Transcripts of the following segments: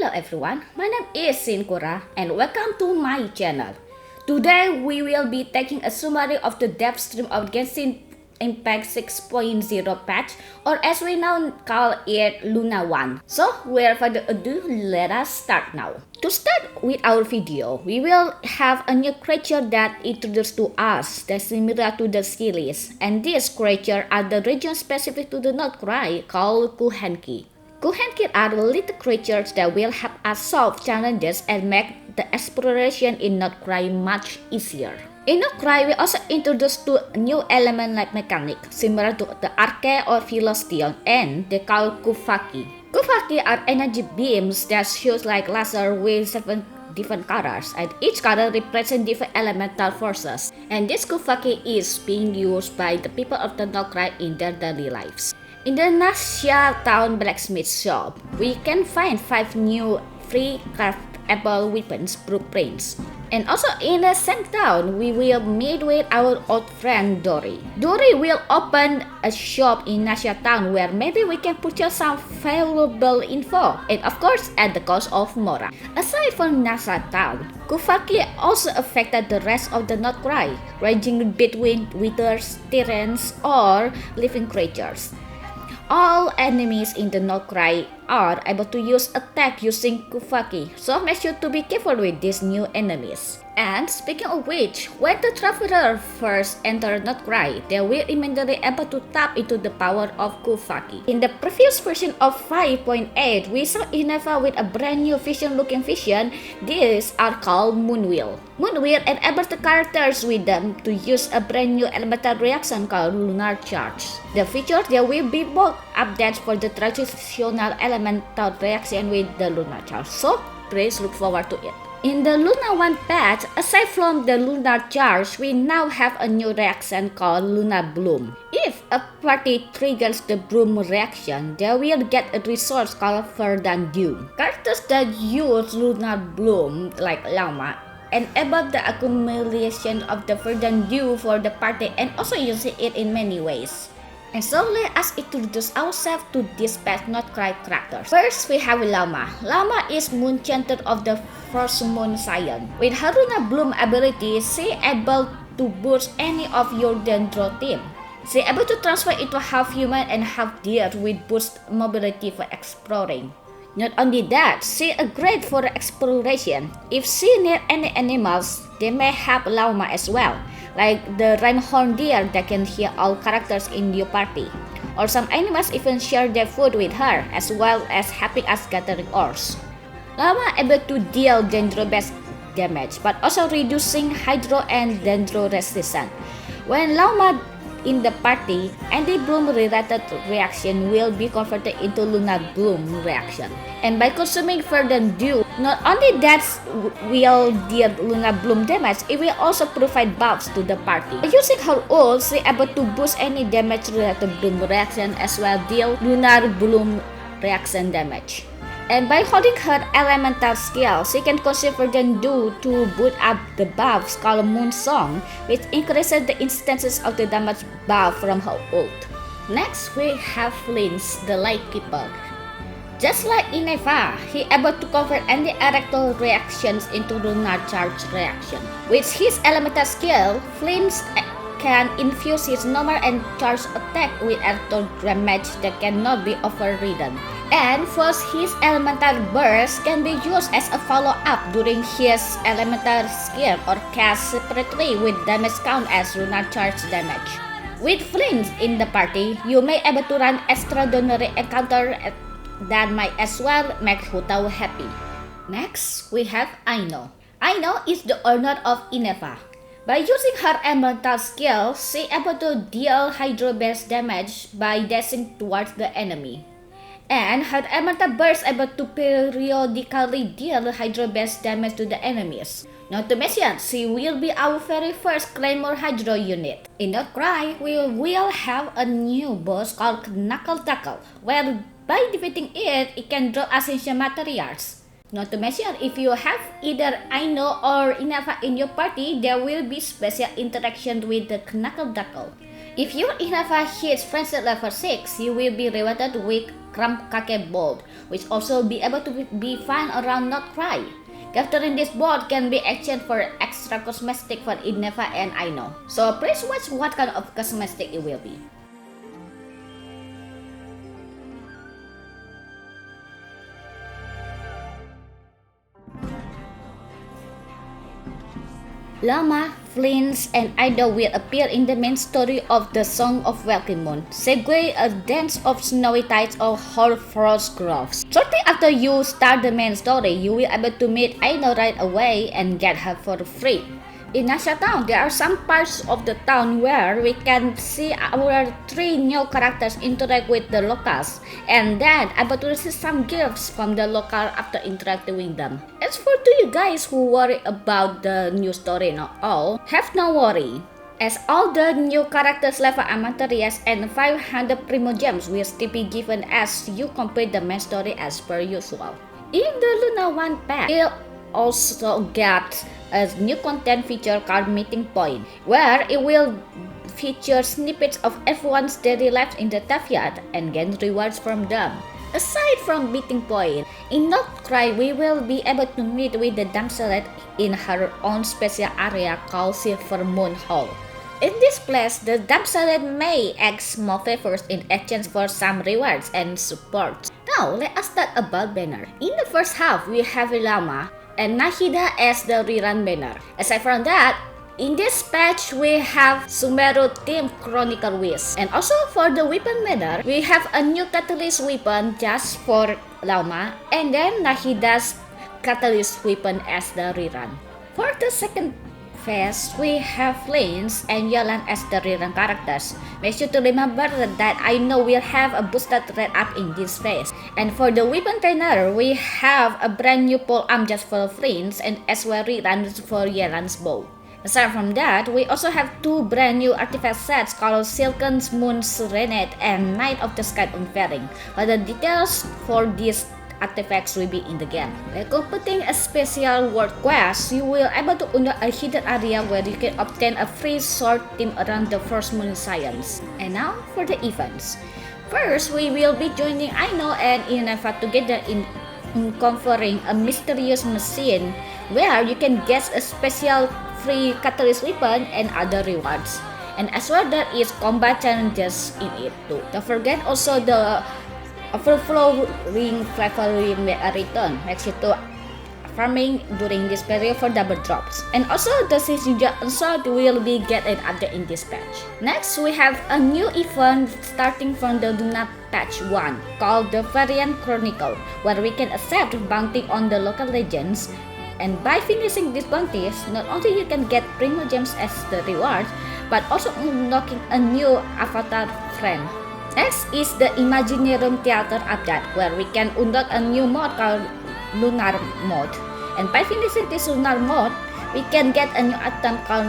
Hello everyone, my name is Sinkura and welcome to my channel. Today we will be taking a summary of the dev stream of Genshin Impact 6.0 patch, or as we now call it Luna 1. So without further ado, let us start now. To start with our video, we will have a new creature that introduced to us that's similar to the series, and these creatures are the region specific to the North Cry called Kuhenki. Kuhenki are little creatures that will help us solve challenges and make the exploration in North Cry much easier. In North Cry, we also introduced two new element-like mechanic, similar to the Arche or Philostion, and they call Kufaki. Kufaki are energy beams that shoot like laser with 7 different colors, and each color represents different elemental forces. And this Kufaki is being used by the people of the North Cry in their daily lives. In the Naxia Town blacksmith shop, we can find 5 new free craftable weapons blueprints. And also in the same town, we will meet with our old friend Dory. Dory will open a shop in Naxia Town where maybe we can purchase some valuable info, and of course at the cost of Mora. Aside from Naxia Town, Kufaki also affected the rest of the North Cry, ranging between withers, tyrants, or living creatures. All enemies in the North Cry are able to use attack using Kufaki, so make sure to be careful with these new enemies. And speaking of which, when the traveler first enters North Cry, they will immediately able to tap into the power of Kufaki. In the previous version of 5.8, we saw Ineva with a brand new vision-looking vision. These are called Moonwheel. Moonwheel enables the characters with them to use a brand new elemental reaction called Lunar Charge. The feature there will be both updates for the traditional elemental reaction with the Lunar Charge, so please look forward to it. In the Luna 1 patch, aside from the Lunar Charge, we now have a new reaction called Luna Bloom. If a party triggers the Bloom reaction, they will get a resource called Verdant Dew. Characters that use Lunar Bloom, like Llama, enable the accumulation of the Verdant Dew for the party and also using it in many ways. And so let us introduce ourselves to these past North Cry characters. First, we have Llama. Llama is Moon Chanter of the First Moon Scion. With her Luna Bloom ability, she able to boost any of your Dendro team. She able to transfer into half human and half deer with boost mobility for exploring. Not only that, she is great for exploration. If she need any animals, they may have Llama as well, like the Reinhorn deer that can heal all characters in your party. Or some animals even share their food with her, as well as helping us gathering ores. Llama able to deal Dendro-based damage, but also reducing Hydro and Dendro resistance. When Llama in the party, any Bloom related reaction will be converted into Luna Bloom reaction. And by consuming Verdant Dew, not only that will deal Luna Bloom damage, it will also provide buffs to the party. By using her ult, she able to boost any damage related Bloom reaction as well deal Lunar Bloom reaction damage. And by holding her elemental skill, she can consume Verdant Dew to boot up the buffs called Moon Song, which increases the instances of the damage buff from her ult. Next, we have Flins, the Lightkeeper. Just like Ineva, he able to convert any erectile reactions into Lunar Charge reaction. With his elemental skill, Flins can infuse his normal and charge attack with electro damage that cannot be overridden. And first, his elemental burst can be used as a follow-up during his elemental skill or cast separately with damage count as Lunar Charge damage. With Flint in the party, you may able to run extraordinary encounter that might as well make Hutao happy. Next, we have Aino. Aino is the owner of Ineva. By using her elemental skill, she able to deal Hydro-based damage by dashing towards the enemy. And her elemental burst able to periodically deal Hydro-based damage to the enemies. Not to mention, she will be our very first Claymore Hydro unit. In North Cry, we will have a new boss called Knuckle Tackle, where by defeating it, it can drop essential materials. Not to mention, if you have either Aino or Ineva in your party, there will be special interaction with the Knuckle Tackle. If your Ineva hits friendship level 6, you will be rewarded with Kramkake board, which also be able to be found around Not Cry. Capturing this board can be exchanged for extra cosmetic for Inneva and Aino. So please watch what kind of cosmetic it will be. Llama, Flint, and Ida will appear in the main story of the Song of Welkin Moon, segue a dance of snowy tides or hoarfrost groves. Shortly after you start the main story, you will be able to meet Aino right away and get her for free. In Nasha Town, there are some parts of the town where we can see our 3 new characters interact with the locals, and then able to receive some gifts from the local after interacting with them. As for to you guys who worry about the new story and all, have no worry, as all the new characters level Amaterias and 500 Primo Gems will still be given as you complete the main story as per usual. In the Luna 1 pack, you'll also get a new content feature called Meeting Point, where it will feature snippets of everyone's daily lives in the Taviat and gain rewards from them. Aside from Meeting Point, in Not Cry we will be able to meet with the damselet in her own special area called Silver Moon Hall. In this place, the damselet may ask small favors in exchange for some rewards and support. Now, let us talk about banner. In the first half, we have Llama and Nahida as the rerun banner. Aside from that, in this patch we have Sumeru Team Chronicle Wish. And also for the weapon banner, we have a new Catalyst weapon just for Llama, and then Nahida's Catalyst weapon as the rerun. For the second phase, we have Lance and Yolan as the rerun characters. Make sure to remember that I know we'll have a boosted red up in this phase. And for the weapon trainer, we have a brand new pole arm just for Lance and as well reruns for Yolan's bow. Aside from that, we also have 2 brand new artifact sets called Silken Moon Serenade and Night of the Sky Unfailing. But the details for these artifacts will be in the game. By completing a special world quest, you will able to unlock a hidden area where you can obtain a free sword team around the first moon science. And now for the events. First, we will be joining Aino and Inneva together in uncovering a mysterious machine where you can get a special free catalyst weapon and other rewards. And as well, there is combat challenges in it too. Don't forget also the overflowing flavoring return. Make sure to farming during this period for double drops. And also the Shinja Sword will be get an update in this patch. Next, we have a new event starting from the Luna patch 1 called the Variant Chronicle, where we can accept bounty on the local legends. And by finishing these bounties, not only you can get Primo Gems as the reward, but also unlocking a new avatar friend. Next is the Imaginarium Theater update, where we can unlock a new mode called Lunar Mode. And by finishing this Lunar Mode, we can get a new item called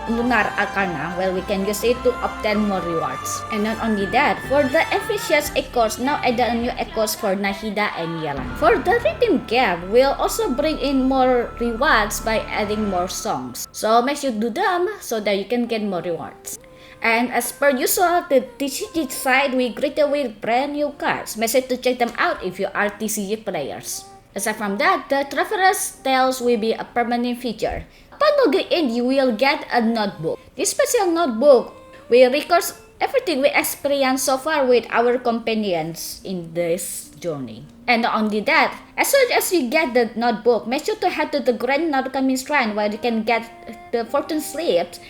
Lunar Arcana, where we can use it to obtain more rewards. And not only that, for the Efficiency Echoes, now add a new Echoes for Nahida and Yelan. For the Rhythm Game, we'll also bring in more rewards by adding more songs. So make sure to do them so that you can get more rewards. And as per usual, the TCG side we greeted with brand new cards. Make sure to check them out if you are TCG players. Aside from that, the Traveler's Tales will be a permanent feature. Upon logging in, you will get a notebook. This special notebook will record everything we experienced so far with our companions in this journey. And not only that, as soon as you get the notebook, make sure to head to the Grand Narukami Shrine where you can get the fortune slips.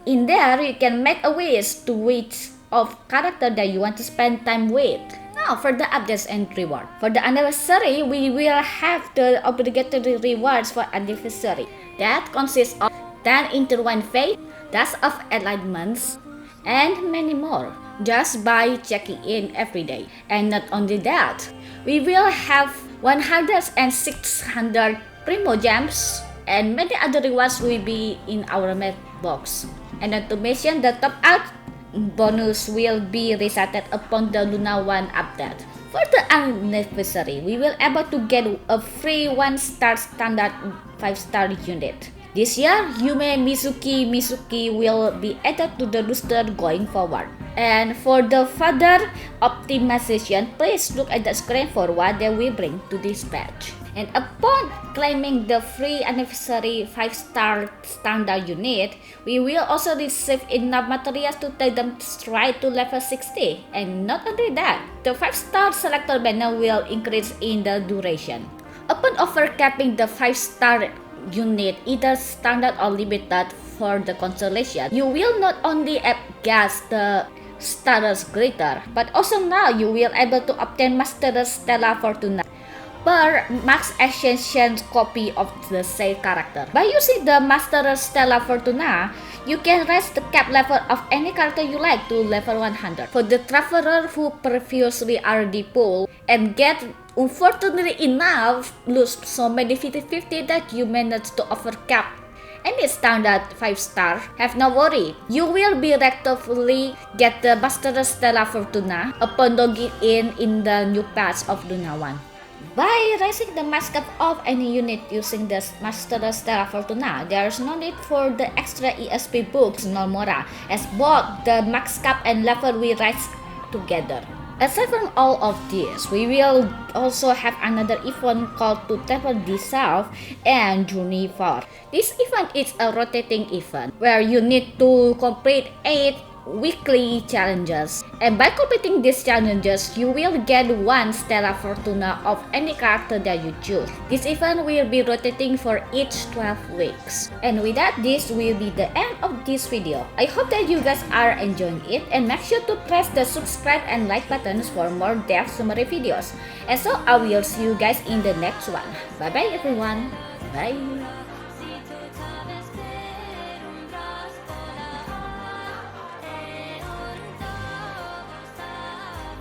In there, you can make a wish to which of character that you want to spend time with. Now for the updates and reward. For the anniversary, we will have the obligatory rewards for anniversary. That consists of 10 intertwined fate, Dust of Enlightenments, and many more, just by checking in every day. And not only that, we will have 100 and 600 Primo Gems, and many other rewards will be in our mailbox. And not to mention, the top out bonus will be resetted upon the Luna 1 update. For the anniversary, we will able to get a free 1-star standard 5-star unit. This year, Yume Mizuki will be added to the roster going forward. And for the further optimization, please look at the screen for what they will bring to this patch. And upon claiming the free anniversary 5-star standard unit, we will also receive enough materials to take them straight to level 60. And not only that, the 5-star selector banner will increase in the duration. Upon overcapping the 5-star unit, either standard or limited for the constellation, you will not only guess the Star's glitter, but also now you will able to obtain Master Stella Fortuna per max ascension copy of the said character. By using the Master Stella Fortuna, you can raise the cap level of any character you like to level 100. For the traveler who previously already pulled and get unfortunately enough lose so many 50-50 that you manage to overcap any standard 5-star, have no worry. You will be reactively get the Master Stella Fortuna upon logging in the new patch of Luna 1. By raising the max cap of any unit using the Master Stella Fortuna, there is no need for the extra ESP books no more, as both the max cap and level will rise together. Aside from all of this, we will also have another event called To Temple Dissolve and Journey 4. This event is a rotating event where you need to complete 8 weekly challenges, and by completing these challenges you will get 1 Stella Fortuna of any character that you choose. This event will be rotating for each 12 weeks. And with that, this will be the end of this video. I hope that you guys are enjoying it, and make sure to press the subscribe and like buttons for more depth summary videos. And so I will see you guys in the next one. Bye bye everyone. Bye.